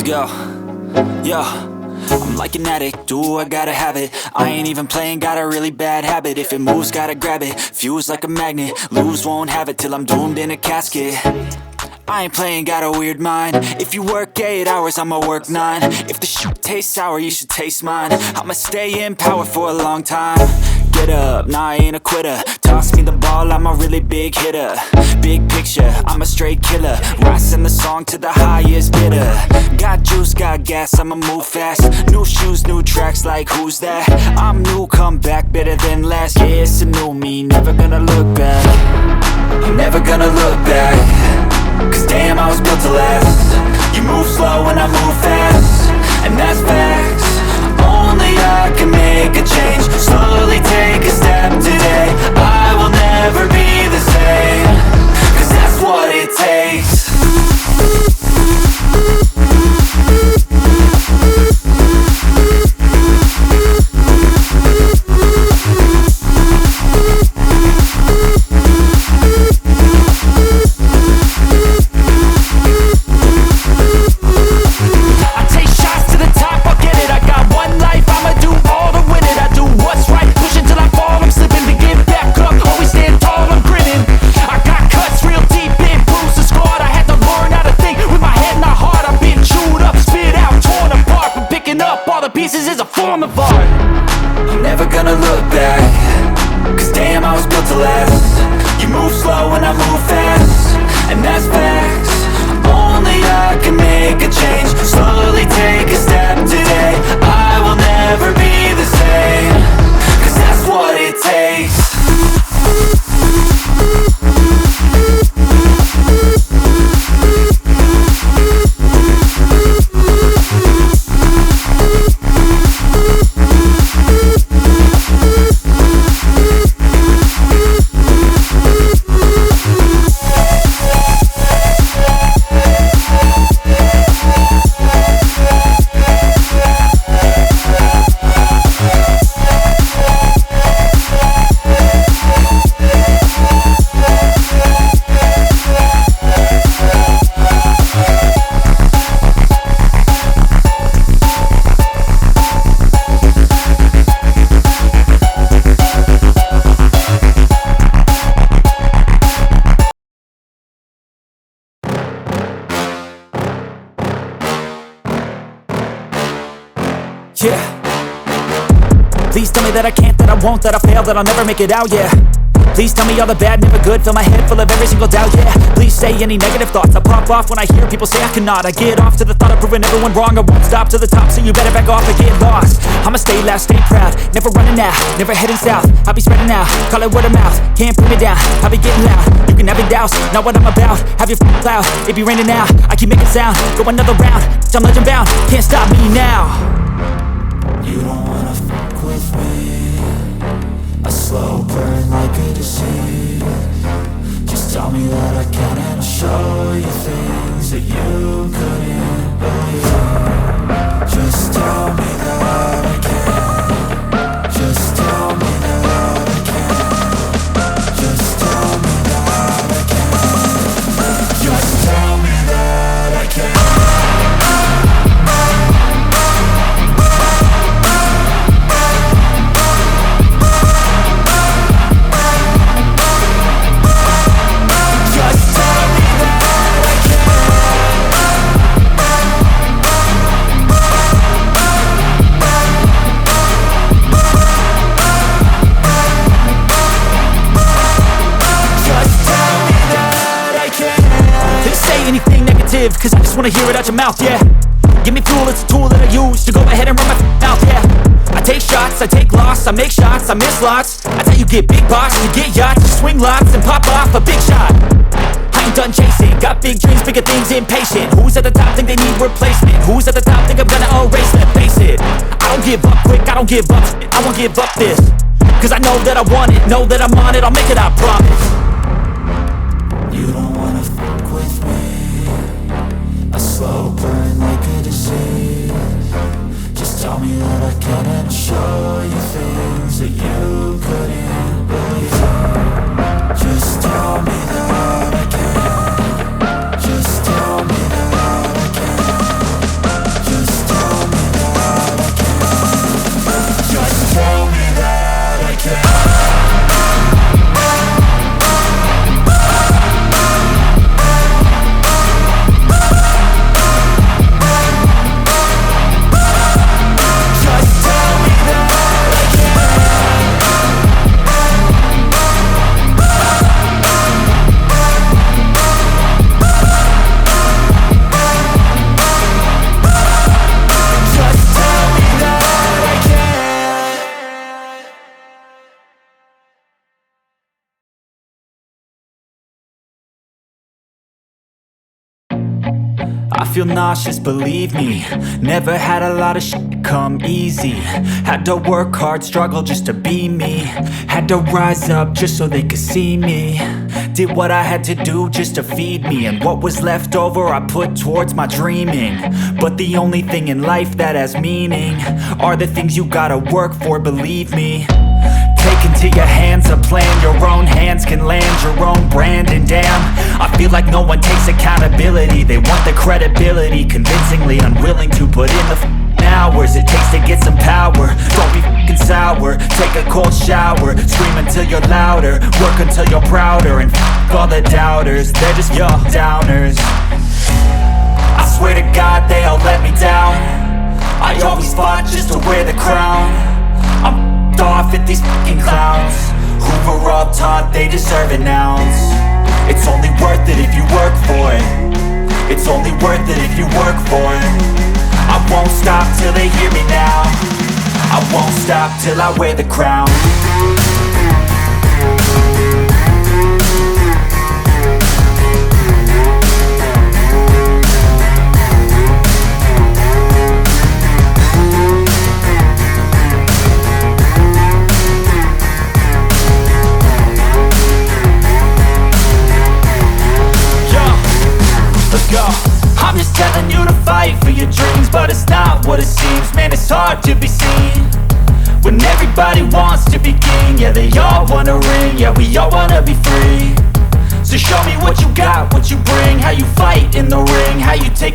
Let's go. Yo, I'm like an addict, do I gotta have it. I ain't even playing, got a really bad habit. If it moves, gotta grab it, fuse like a magnet. Lose, won't have it till I'm doomed in a casket. I ain't playing, got a weird mind. If you work 8 hours, I'ma work 9. If the shit tastes sour, you should taste mine. I'ma stay in power for a long time. Get up, nah, I ain't a quitter. Toss me the ball, I'm a really big hitter. Big picture, I'm a straight killer. Rising the song to the highest bidder. Got juice, got gas, I'ma move fast. New shoes, new tracks, like who's that? I'm new, come back, better than last. Yeah, it's a new me, never gonna look back. I'm never gonna look back. Cause damn, I was built to last. You move slow and I move fast, and that's facts. Only I can make a change. Slowly take a step today. I will never be the same. Cause that's what it takes. Pieces is a form of art. I'm never gonna look back. Cause damn, I was built to last. You move slow and I move fast, and that's facts. Only I can make a change. Slowly take a step today. I will never be the same. Cause that's what it takes. Yeah. Please tell me that I can't, that I won't, that I fail, that I'll never make it out, yeah. Please tell me all the bad, never good, fill my head full of every single doubt, yeah. Please say any negative thoughts, I pop off when I hear people say I cannot. I get off to the thought of proving everyone wrong, I won't stop to the top, so you better back off and get lost. I'ma stay loud, stay proud, never running out, never heading south. I'll be spreading out, call it word of mouth, can't put me down, I'll be getting loud. You can have your doubts, not what I'm about, have your cloud, it be raining now. I keep making sound, go another round, I'm legend bound, can't stop me now. You don't wanna fuck with me. A slow burn like a disease. Just tell me that I can and I'll show you things that you couldn't believe. Just tell me that I can. Just tell me that I can. Just tell me that I can. Just tell me that I can. Cause I just wanna hear it out your mouth, yeah. Give me fuel, it's a tool that I use to go ahead and run my mouth, yeah. I take shots, I take loss, I make shots, I miss lots. That's how you get big box, you get yachts, you swing lots and pop off a big shot. I ain't done chasing, got big dreams, bigger things, impatient. Who's at the top think they need replacement? Who's at the top think I'm gonna erase them? Face it, I don't give up quick, I don't give up, I won't give up this. Cause I know that I want it, know that I'm on it, I'll make it, I promise. You don't wanna fuck with me. A slow burn like a disease. Just tell me that I can and I'll show you things that you couldn't believe. Just tell me that I can. Just tell me that I can. I feel nauseous, believe me. Never had a lot of shit come easy. Had to work hard, struggle just to be me. Had to rise up just so they could see me. Did what I had to do just to feed me, and what was left over I put towards my dreaming. But the only thing in life that has meaning are the things you gotta work for, believe me. Take into your hands a plan, your own hands can land your own brand. And damn, I feel like no one takes accountability. They want the credibility, convincingly unwilling to put in the hours it takes to get some power. Don't be f***ing sour, take a cold shower. Scream until you're louder, work until you're prouder. And f*** all the doubters, they're just your downers. I swear to God they all let me down. I always fought just to wear the crown. I'm off at these fucking clowns who were all taught they deserve an ounce. It's only worth it if you work for it. It's only worth it if you work for it. I won't stop till they hear me now. I won't stop till I wear the crown. Let's go. I'm just telling you to fight for your dreams, but it's not what it seems. Man, it's hard to be seen when everybody wants to be king. Yeah, they all wanna ring. Yeah, we all wanna be free. So show me what you got, what you bring, how you fight in the ring, how you take